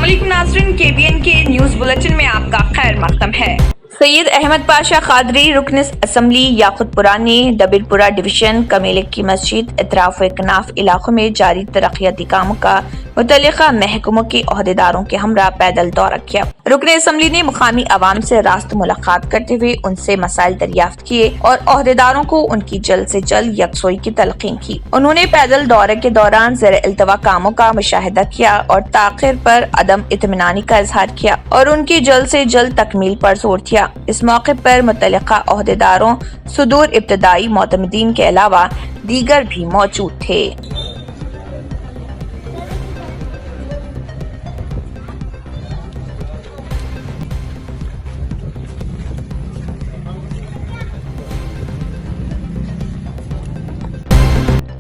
अस्सलामुअलैकुम नाज़रीन, KBN के न्यूज़ बुलेटिन में आपका खैर मक़दम है। सैयद अहमद पाशा कादरी रुकन असम्बली याकुतपुरा ने डबीरपुरा डिवीजन कमेलिक की मस्जिद इतराफ इकनाफ इलाकों में जारी तरक्याती कामों का मुतल्लिका महकमों के अहदेदारों के हमरा पैदल दौरा किया। रुकन असम्बली ने मुकामी अवाम से रास्त मुलाकात करते हुए उनसे मसाइल दरियाफ्त किए और अहदेदारों को उनकी जल्द से जल्द यकसोई की तलकीन की। उन्होंने पैदल दौरे के दौरान ज़ेर इल्तवा कामों का मुशाहिदा किया और ताख़िर पर अदम इत्मीनानी का इजहार किया और उनकी जल्द से जल्द तकमील पर जोर दिया। इस मौके पर मुतल्लिका अहदेदारों, सुदूर इब्तदाई मोतमदीन के अलावा दीगर भी मौजूद थे।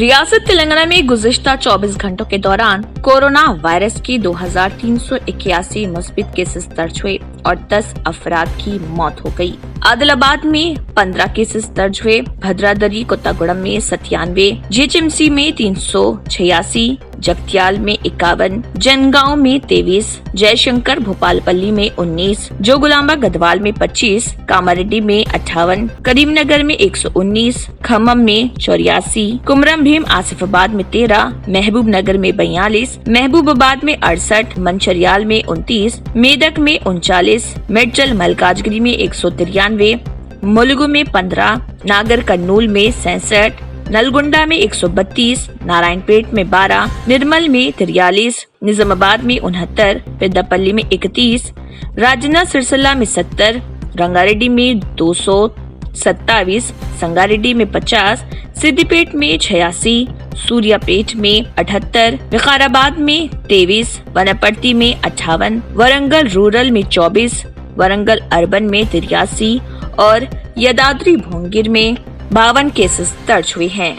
रियासत तेलंगाना में गुज़िश्ता 24 घंटों के दौरान कोरोना वायरस की 2381 मुस्बित केसेस दर्ज हुए और 10 अफराद की मौत हो गई। आदिलाबाद में 15 केसेस दर्ज हुए, भद्रादरी कोत्तागुड़म में 97, जीएचएमसी में 386, जगतियाल में 51, जनगांव में 23, जयशंकर भोपालपल्ली में 19, जोगुलांबा गढ़वाल में 25, कामारेड्डी में 58, करीमनगर में 119, खम्मम में 84, कुमरम भीम आसिफाबाद में 13, महबूब नगर में 42, महबूबाबाद में 68, मंचरियाल में 29, मेदक में 39, मेडचल मलकाजगिरी में 193, मुलुगु में 15, नागर कर्नूल में 67, नलगुंडा में 132, नारायणपेट में 12, निर्मल में 43, निजामाबाद में 69, पेद्दापल्ली में 31, राजना सिरसला में 70, रंगारेड्डी में 227, संगारेड्डी में 50, सिद्दीपेट में 86, सूर्यापेट में 78, विकाराबाद में 23, वनपर्ती में 58, वरंगल रूरल में 24, वरंगल अर्बन में 83 और यदाद्री भोंगिर में 52 केसेस दर्ज हुए हैं।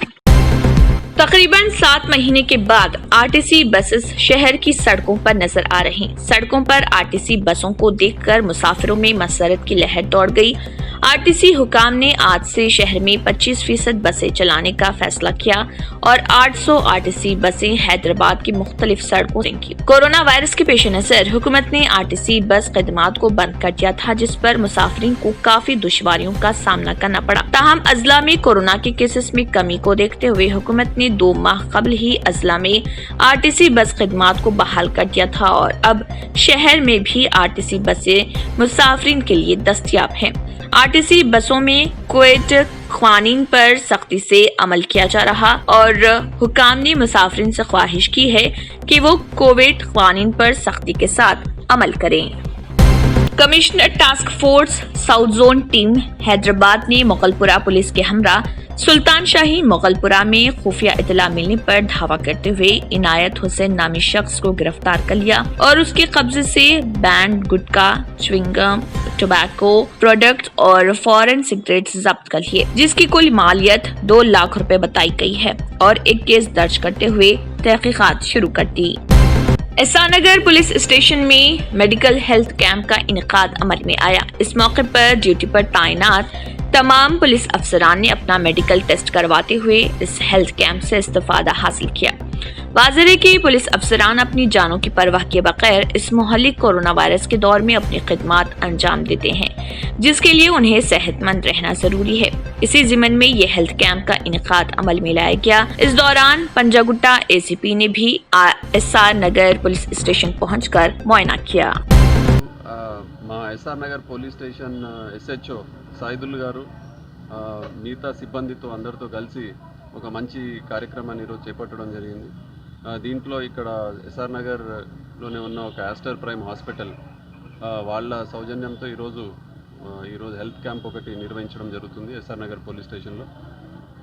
तकरीबन 7 महीने के बाद आरटीसी बसेस शहर की सड़कों पर नजर आ रही। सड़कों पर आरटीसी बसों को देखकर मुसाफिरों में मसरत की लहर दौड़ गई। आरटीसी हुकाम ने आज से शहर में 25% बसें चलाने का फैसला किया और 800 आरटीसी बसें हैदराबाद की मुख्तलिफ सड़कों से की। कोरोना वायरस के पेश नजर हुकूमत ने आरटीसी बस खदमात को बंद कर दिया था, जिस पर मुसाफिरीन को काफी दुश्वारियों का सामना करना पड़ा। ताहम अजला में कोरोना के केसेस में कमी को देखते हुए हुकूमत ने 2 माह कबल ही अजला में आरटीसी बस खदमात को बहाल कर दिया था और अब शहर में भी आरटीसी बसें मुसाफिरीन के लिए दस्तयाब हैं। आरटीसी बसों में कोविड क़वानीन पर सख्ती से अमल किया जा रहा और हुकाम ने मुसाफिरीन से ख्वाहिश की है कि वो कोविड क़वानीन पर सख्ती के साथ अमल करें। Commissioner task force south zone team Hyderabad ने मोगलपुरा पुलिस के हमरा सुल्तान शाही मोगलपुरा में खुफिया इतला मिलने पर धावा करते हुए इनायत हुसैन नामी शख्स को गिरफ्तार कर लिया और उसके कब्जे से बैंड, गुटखा, च्युइंगम, टोबैको प्रोडक्ट और फॉरेन सिगरेट्स जब्त कर लिए, जिसकी कुल मालियत 2 लाख रुपए बताई गई है और एक केस दर्ज करते हुए तहकीकात शुरू कर दी। एहसान नगर पुलिस स्टेशन में मेडिकल हेल्थ कैंप का इनेकाद अमल में आया। इस मौके पर ड्यूटी पर तैनात तमाम पुलिस अफसरान ने अपना मेडिकल टेस्ट करवाते हुए इस हेल्थ कैंप से इस्तेफादा हासिल किया। वाज़ेह है कि पुलिस अफसरान अपनी जानों की परवाह किए बगैर इस मुहल्लिक कोरोना वायरस के दौर में अपनी खिदमत अंजाम देते हैं, जिसके लिए उन्हें सेहतमंद रहना जरूरी है। इसी ज़िमन में ये हेल्थ कैंप का इनेकाद अमल में लाया गया। इस दौरान पंजागुट्टा एसीपी ने भी एहसान नगर पुलिस स्टेशन पहुंचकर मुआयना किया। మా SR Nagar police station SHO Saidul గారు మిగతా సిబ్బందితో అందరితో కలిసి ఒక మంచి కార్యక్రమాన్ని ఈరోజు చేపట్టడం జరిగింది। దీంట్లో ఇక్కడ ఎస్ఆర్ నగర్లోనే ఉన్న ఒక ఆస్టర్ ప్రైమ్ హాస్పిటల్ వాళ్ళ సౌజన్యంతో ఈరోజు హెల్త్ క్యాంప్ ఒకటి నిర్వహించడం జరుగుతుంది ఎస్ఆర్ నగర్ పోలీస్ స్టేషన్లో।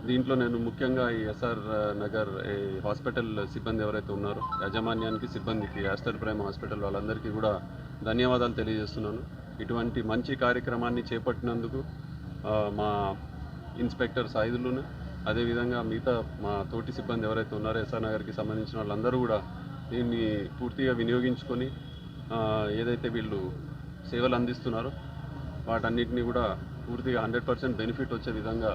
దీంట్లో నేను ముఖ్యంగా ఈ ఎస్ఆర్ నగర్ హాస్పిటల్ సిబ్బంది ఎవరైతే ఉన్నారో యాజమాన్యానికి, సిబ్బందికి, ఆస్టర్ ప్రైమ్ హాస్పిటల్ వాళ్ళందరికీ కూడా ధన్యవాదాలు తెలియజేస్తున్నాను। ఇటువంటి మంచి కార్యక్రమాన్ని చేపట్టినందుకు మా ఇన్స్పెక్టర్ సాయిదులును, అదేవిధంగా మిగతా మా తోటి సిబ్బంది ఎవరైతే ఉన్నారో ఎస్ఆర్ నగర్కి సంబంధించిన వాళ్ళందరూ కూడా దీన్ని పూర్తిగా వినియోగించుకొని ఏదైతే వీళ్ళు సేవలు అందిస్తున్నారో వాటన్నిటిని కూడా పూర్తిగా 100% బెనిఫిట్ వచ్చే విధంగా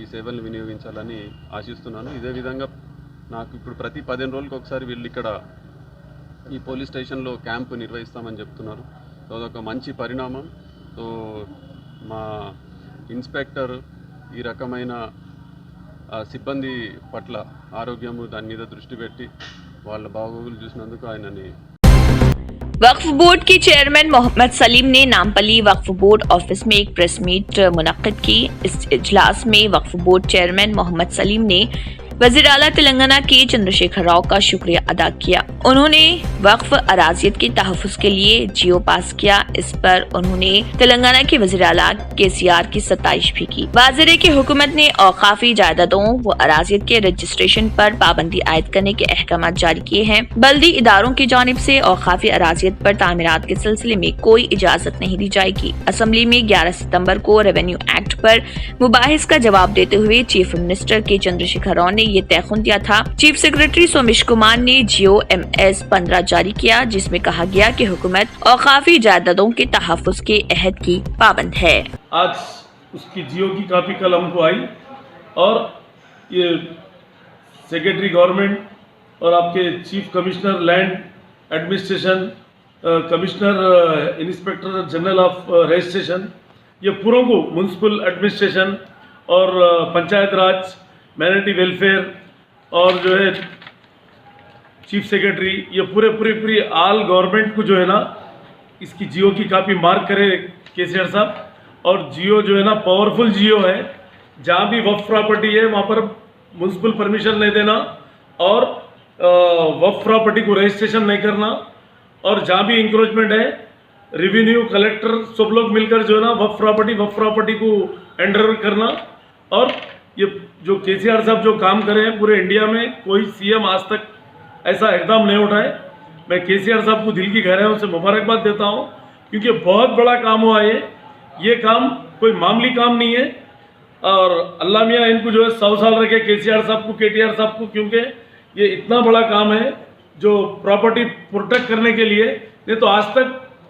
ఈ సేవలను వినియోగించాలని ఆశిస్తున్నాను। ఇదే విధంగా నాకు ఇప్పుడు ప్రతి 15 రోజులకు ఒకసారి వీళ్ళు ఇక్కడ ఈ పోలీస్ స్టేషన్లో క్యాంపు నిర్వహిస్తామని చెప్తున్నారు. సో అదొక మంచి పరిణామం. సో మా ఇన్స్పెక్టర్ ఈ రకమైన సిబ్బంది పట్ల ఆరోగ్యము దాని మీద దృష్టి పెట్టి వాళ్ళ బాగోగులు చూసినందుకు ఆయనని. वक्फ बोर्ड के चेयरमैन मोहम्मद सलीम ने नामपल्ली वक्फ बोर्ड ऑफिस में एक प्रेस मीट मुनक्किद की। इस इजलास में वक्फ बोर्ड चेयरमैन मोहम्मद सलीम ने वज़ीर आला तेलंगाना के चंद्रशेखर राव का शुक्रिया अदा किया। उन्होंने वक्फ अराजियत के तहफ़्फ़ुज़ के लिए जियो पास किया। इस पर उन्होंने तेलंगाना के वज़ीर आला KCR की सताइश भी की। वाज़ेह है कि हुकूमत ने औक़ाफ़ी जायदादों व अराजियत के रजिस्ट्रेशन पर पाबंदी आयद करने के अहकाम जारी किए हैं। बल्दी इदारों की जानिब से औक़ाफ़ी अराजियत पर तामीरात के सिलसिले में कोई इजाज़त नहीं दी जाएगी। असम्बली में 11 सितम्बर को रेवेन्यू एक्ट पर मुबाहिस का जवाब देते हुए चीफ मिनिस्टर के चंद्रशेखर राव ने ये तयखुन दिया था। चीफ सेक्रेटरी सोमेश कुमार ने जियो MS 15 जारी किया, जिसमें कहा गया कि हुकूमत औक़ाफ़ी जायदादों के तहफ़्फ़ुज़ के अहद की पाबंद है। आज उसकी जियो की कापी कल हमको आई और ये सेक्रेटरी गवर्नमेंट और आपके chief commissioner land administration, commissioner inspector general of registration, ये पूरों को म्यूनसिपल एडमिनिस्ट्रेशन और पंचायत राज, माइनॉरिटी वेलफेयर और जो है चीफ सेक्रेटरी, ये पूरी आल गवर्नमेंट को जो है ना इसकी जियो की कापी मार्क करे KCR साहब। और जियो जो है ना पावरफुल जियो है, जहाँ भी वक्फ प्रॉपर्टी है वहाँ पर म्यूनसिपल परमिशन नहीं देना और वक्फ प्रॉपर्टी को रजिस्ट्रेशन नहीं करना, और जहाँ भी इंक्रोचमेंट है रेवेन्यू कलेक्टर सब लोग मिलकर जो है ना वक्फ प्रॉपर्टी को हैंडओवर करना। और ये जो KCR साहब जो काम करे हैं पूरे इंडिया में कोई CM आज तक ऐसा एकदम नहीं उठाए। मैं KCR साहब को दिल की गहराइयों से मुबारकबाद देता हूँ, क्योंकि बहुत बड़ा काम हुआ ये काम कोई मामूली काम नहीं है। और अल्लाह मियाँ इनको जो है 100 साल रखे KCR साहब को, KTR साहब को, क्योंकि ये इतना बड़ा काम है जो प्रॉपर्टी प्रोटेक्ट करने के लिए। नहीं तो आज तक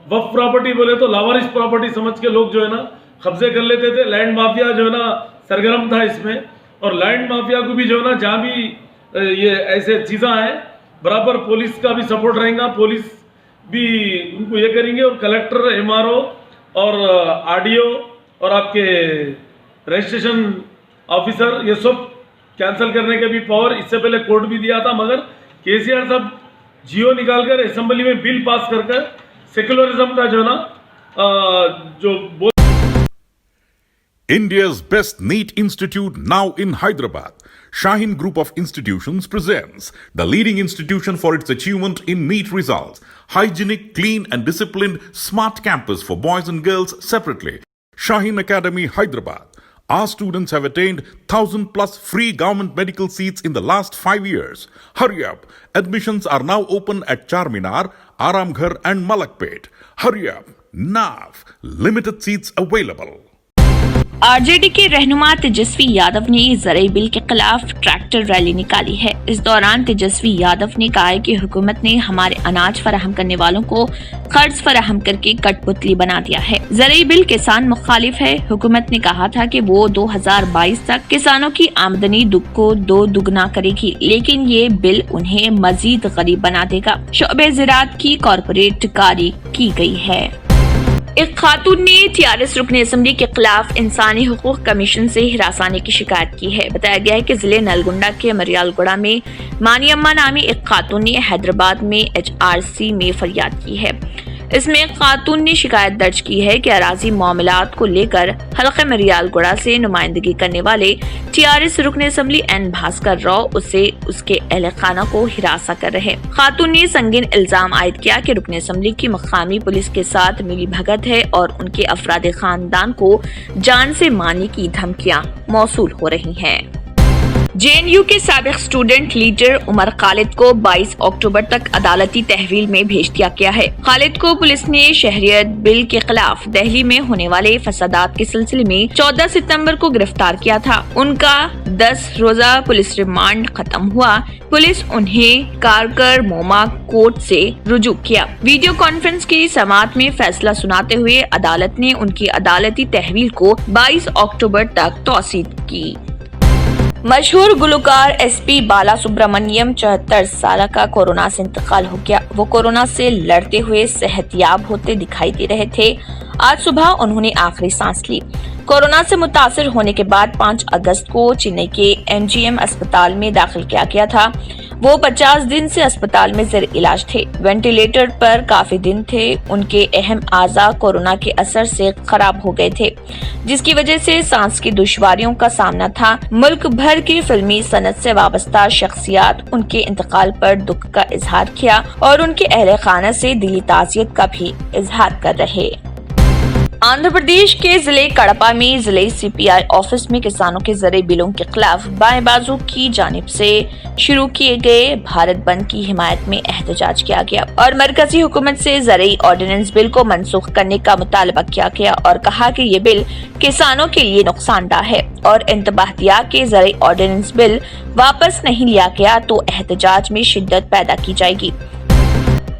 वक्फ प्रॉपर्टी बोले तो लावारिस प्रॉपर्टी समझ के लोग जो है ना कब्जे कर लेते थे। लैंड माफिया जो है ना सरगर्म था इसमें, और लैंड माफिया को भी जो है ना जहाँ भी ये ऐसे चीज़ें हैं बराबर पुलिस का भी सपोर्ट रहेगा, पुलिस भी उनको ये करेंगे। और कलेक्टर, MRO और RDO और आपके रजिस्ट्रेशन ऑफिसर ये सब कैंसिल करने के भी पावर इससे पहले कोर्ट भी दिया था, मगर KCR साहब जियो निकाल कर असेंबली में बिल पास कर सेकुलरिज्म का जो है ना जो India's best NEET institute now in Hyderabad. Shaheen Group of Institutions presents the leading institution for its achievement in NEET results. Hygienic, clean and disciplined smart campus for boys and girls separately. Shaheen Academy, Hyderabad. Our students have attained 1,000 plus free government medical seats in the last 5 years. Hurry up. Admissions are now open at Charminar, Aramghar and Malakpet. Hurry up. Now. Limited seats available. RJD के रहनुमा तेजस्वी यादव ने ज़राई bill के खिलाफ tractor rally निकाली है। इस दौरान तेजस्वी यादव ने कहा है कि हुकूमत ने हमारे अनाज फराहम करने वालों को कर्ज फराहम करके कठपुतली बना दिया है। ज़राई बिल किसान मुखालिफ है। हुकूमत ने कहा था कि वो 2022 तक किसानों की आमदनी को दुगना करेगी, लेकिन ये बिल उन्हें मजीद गरीब बना देगा। शोबे ज़राअत की कॉर्पोरेट कारी की गई है। एक खातून ने TRS रुकन असम्बली के खिलाफ इंसानी हुकूक कमीशन से हिरासाने की शिकायत की है। बताया गया है कि जिले नलगुंडा के मरियालगुड़ा में मानियम्मा नामी एक खातून ने हैदराबाद में HRC में फरियाद की है। इसमें खातून ने शिकायत दर्ज की है कि अराजी मामलात को लेकर हल्के मरियालगुड़ा से नुमाइंदगी करने वाले TRS रुकन असम्बली N भास्कर राव उसे उसके अहल खाना को हिरासा कर रहे। खातून ने संगीन इल्जाम आयद किया कि रुकन असम्बली की मकामी पुलिस के साथ मिली भगत है और उनके अफराद खानदान को जान से मारने की धमकियां मौसूल हो रही हैं। JNU के साबिक स्टूडेंट लीडर उमर खालिद को 22 अक्टूबर तक अदालती तहवील में भेज दिया गया है। खालिद को पुलिस ने शहरियत बिल के खिलाफ दिल्ली में होने वाले फसादात के सिलसिले में 14 सितंबर को गिरफ्तार किया था। उनका 10 रोजा पुलिस रिमांड खत्म हुआ। पुलिस उन्हें कारकर मोमा कोर्ट से रुजू किया। वीडियो कॉन्फ्रेंस की समाअत में फैसला सुनाते हुए अदालत ने उनकी अदालती तहवील को 22 अक्टूबर तक तौसीद की। मशहूर गुलकार एसपी बाला सुब्रमण्यम 74 साल का कोरोना से इंतकाल हो गया। वो कोरोना से लड़ते हुए सेहतयाब होते दिखाई दे रहे थे। आज सुबह उन्होंने आखिरी सांस ली। कोरोना से मुतासिर होने के बाद 5 अगस्त को चेन्नई के एमजीएम अस्पताल में दाखिल किया गया था। वो 50 दिन से अस्पताल में जेर इलाज थे। वेंटिलेटर पर काफी दिन थे। उनके अहम आज़ा कोरोना के असर से खराब हो गए थे, जिसकी वजह से सांस की दुश्वारियों का सामना था। मुल्क भर की फिल्मी सनत से वाबस्ता शख्सियात उनके इंतकाल पर दुख का इजहार किया और उनके अहले खाना से दिली ताज़ियत का भी इजहार कर रहे। आंध्र प्रदेश के जिले कड़पा में जिले सीपीआई ऑफिस में किसानों के ज़रिए बिलों के खिलाफ बाएं बाजू की जानिब से शुरू किए गए भारत बंद की हिमायत में एहतजाज किया गया और मरकजी हुकूमत से ज़रिए ऑर्डिनेंस बिल को मनसूख करने का मुतालबा किया गया और कहा कि ये बिल किसानों के लिए नुकसानदा है और इंतबाह दिया कि ज़रिए ऑर्डिनेंस बिल वापस नहीं लिया गया तो एहतजाज में शिद्दत पैदा की जाएगी।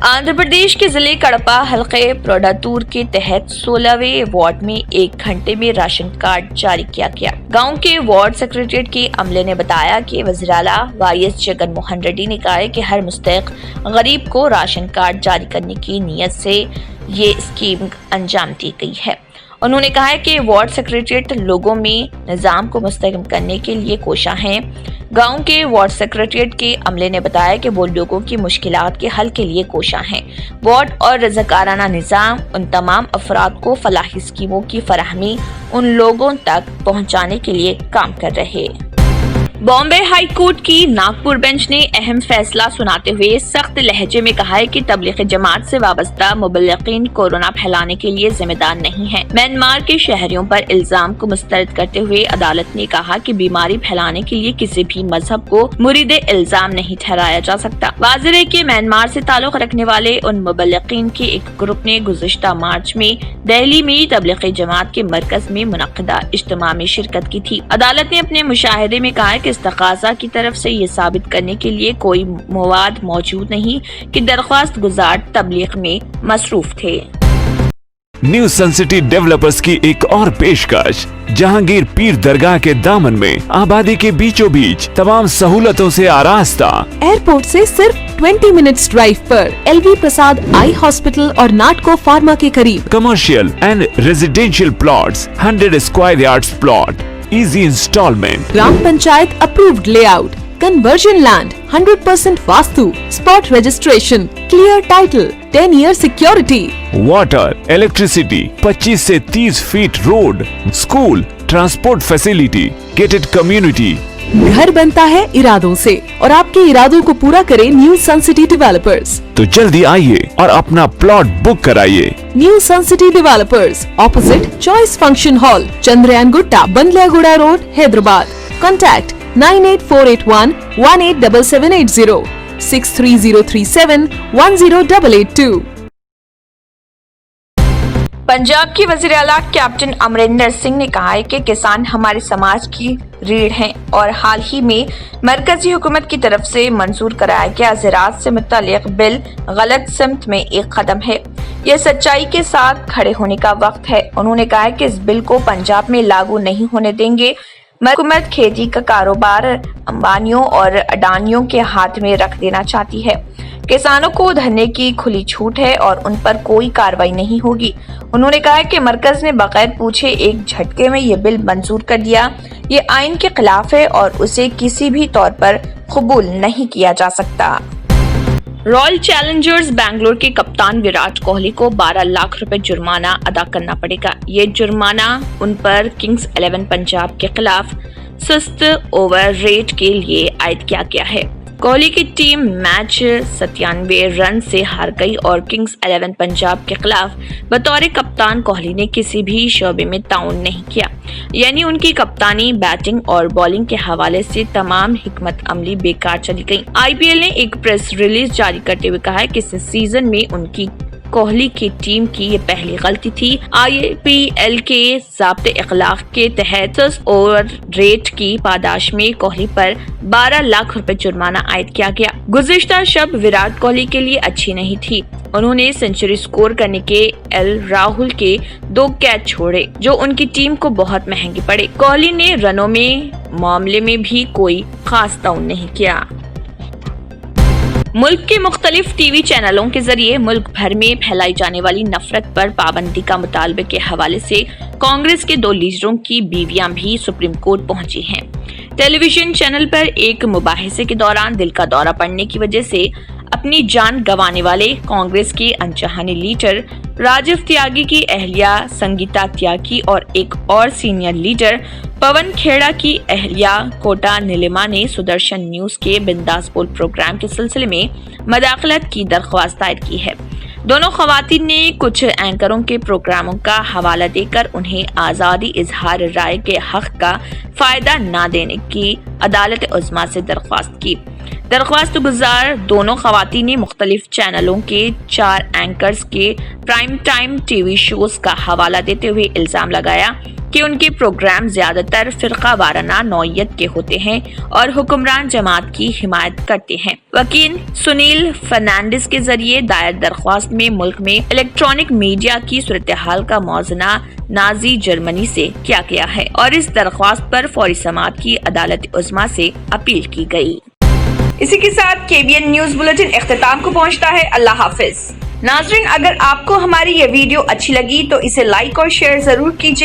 आंध्र प्रदेश के जिले कड़पा हल्के प्रोडातूर के तहत 16वें वार्ड में 1 घंटे में राशन कार्ड जारी किया गया। गांव के वार्ड सेक्रेटरीट के अमले ने बताया कि वज़ीर-ए-आला वाईएस जगन मोहन रेड्डी ने कहा है कि हर मुस्तहिक गरीब को राशन कार्ड जारी करने की नीयत से ये स्कीम अंजाम दी गई है। उन्होंने कहा है कि वार्ड सेक्रेटरीट लोगों में निज़ाम को मुस्तहकम करने के लिए कोशा है। गांव के वार्ड सेक्रेटरीट के अमले ने बताया कि वो लोगों की मुश्किलात के हल के लिए कोशा हैं। वार्ड और रज़ाकाराना निज़ाम उन तमाम अफराद को फलाही स्कीमों की फराहमी उन लोगों तक पहुंचाने के लिए काम कर रहे। बॉम्बे हाई कोर्ट की नागपुर बेंच ने अहम फैसला सुनाते हुए सख्त लहजे में कहा है कि तबलीगी जमात से वाबस्ता मुबल्लिगीन कोरोना फैलाने के लिए जिम्मेदार नहीं है। म्यांमार के शहरियों पर इल्जाम को मुस्तरद करते हुए अदालत ने कहा कि बीमारी फैलाने के लिए किसी भी मजहब को मुरीद इल्जाम नहीं ठहराया जा सकता। वाज़ेह है कि म्यांमार से ताल्लुक रखने वाले उन मुबल्लिगीन के एक ग्रुप ने गुज़िश्ता मार्च में दिल्ली में तबलीगी जमात के मरकज में मुनक्किदा इज्तिमा में शिरकत की थी। अदालत ने अपने मुशाहिदे में कहा कि तकाज़ा की तरफ से ये साबित करने के लिए कोई मवाद मौजूद नहीं कि दरख्वास्त गुजार तबलीग में मसरूफ थे। न्यू सन सिटी डेवलपर्स की एक और पेशकश जहांगीर पीर दरगाह के दामन में आबादी के बीचों बीच तमाम सहूलतों से आरास्ता। एयरपोर्ट से सिर्फ 20 मिनट्स ड्राइव पर एलवी प्रसाद आई हॉस्पिटल और नाटको फार्मा के करीब। Commercial and residential plots, 100 square yards plot, easy instalment, gram panchayat approved layout, conversion land, 100% vastu, spot registration, clear title, 10 year security, water, electricity, 25 से 30 feet road, school, transport facility, gated community. घर बनता है इरादों से और आपके इरादों को पूरा करे न्यू सन सिटी डेवलपर्स। तो जल्दी आइए और अपना प्लॉट बुक कराइए। New sun city developers, opposite choice function hall, Chandrayangutta, Bandlaguda road, Hyderabad. Contact 9848 187780, 63037 10882। Punjab के वज़ीर-ए-आला कैप्टन अमरिंदर सिंह ने कहा है कि किसान हमारे समाज की रीढ़ हैं और हाल ही में मरकजी हुकूमत की तरफ से मंजूर कराया गया ज़राअत से मुतल्लिक़ बिल गलत सिमत में एक कदम है। यह सच्चाई के साथ खड़े होने का वक्त है। उन्होंने कहा है कि इस बिल को पंजाब में लागू नहीं होने देंगे। हुकूमत खेती का कारोबार अंबानियों और अडानियों के हाथ में रख देना चाहती है। किसानों को धरने की खुली छूट है और उन पर कोई कार्रवाई नहीं होगी। उन्होंने कहा कि मरकज ने बगैर पूछे एक झटके में ये बिल मंजूर कर दिया। ये आइन के खिलाफ है और उसे किसी भी तौर पर कबूल नहीं किया जा सकता। रॉयल चैलेंजर्स बैंगलोर के कप्तान विराट कोहली को 12 लाख रुपए जुर्माना अदा करना पड़ेगा। ये जुर्माना उन पर किंग्स 11 पंजाब के खिलाफ सुस्त ओवर रेट के लिए आयद किया गया है। कोहली की टीम मैच 97 रन से हार गई और किंग्स 11 पंजाब के खिलाफ बतौर कप्तान कोहली ने किसी भी शोबे में ताउन नहीं किया, यानी उनकी कप्तानी, बैटिंग और बॉलिंग के हवाले से तमाम हिकमत अमली बेकार चली गई। आईपीएल ने एक प्रेस रिलीज जारी करते हुए कहा है कि इस सीजन में उनकी कोहली की टीम की ये पहली गलती थी। आईपीएल के ज़ाब्ते इखलाक के तहत ओवर रेट की पादाश में कोहली पर 12 लाख रुपए जुर्माना आयद किया गया। गुज़िश्ता शब विराट कोहली के लिए अच्छी नहीं थी। उन्होंने सेंचुरी स्कोर करने के एल राहुल के 2 कैच छोड़े जो उनकी टीम को बहुत महंगे पड़े। कोहली ने रनों में मामले में भी कोई खास दाव नहीं किया। मुल्क के मुख्तलिफ टीवी चैनलों के जरिए मुल्क भर में फैलाई जाने वाली नफरत पर पाबंदी का मुतालबे के हवाले से कांग्रेस के 2 लीडरों की बीवियां भी सुप्रीम कोर्ट पहुंची हैं। टेलीविजन चैनल पर एक मुबाहिसे के दौरान दिल का दौरा पड़ने की वजह से अपनी जान गंवाने वाले कांग्रेस के अनचाहने लीडर राजीव त्यागी की अहलिया संगीता त्यागी और एक और सीनियर लीडर पवन खेड़ा की अहलिया कोटा नीलिमा ने सुदर्शन न्यूज के बिंदास बोल प्रोग्राम के सिलसिले में मदाखलत की दरख्वास्त दायर की है। दोनों खवातीन ने कुछ एंकरों के प्रोग्रामों का हवाला देकर उन्हें आज़ादी इजहार राय के हक का फायदा न देने की अदालत उज़्मा से दरख्वास्त की। दरख्वास्त गुजार दोनों खवातीन ने मुख्तलिफ चैनलों के 4 एंकर्स के प्राइम टाइम टीवी शोज का हवाला देते हुए इल्जाम लगाया कि उनके प्रोग्राम ज्यादातर फिरका वाराना नौयत के होते हैं और हुक्मरान जमात की हिमायत करते हैं। वकील सुनील फर्नांडिस के जरिए दायर दरख्वास्त में मुल्क में इलेक्ट्रॉनिक मीडिया की सूरत हाल का मौज़ना नाजी जर्मनी से किया गया है और इस दरख्वास्त पर फौरी समाअत की अदालत उज़्मा से अपील की गई। इसी के साथ KBN न्यूज बुलेटिन इख्तिताम को पहुंचता है। अल्लाह हाफिज। नाज़रीन, अगर आपको हमारी ये वीडियो अच्छी लगी तो इसे लाइक और शेयर जरूर कीजिए।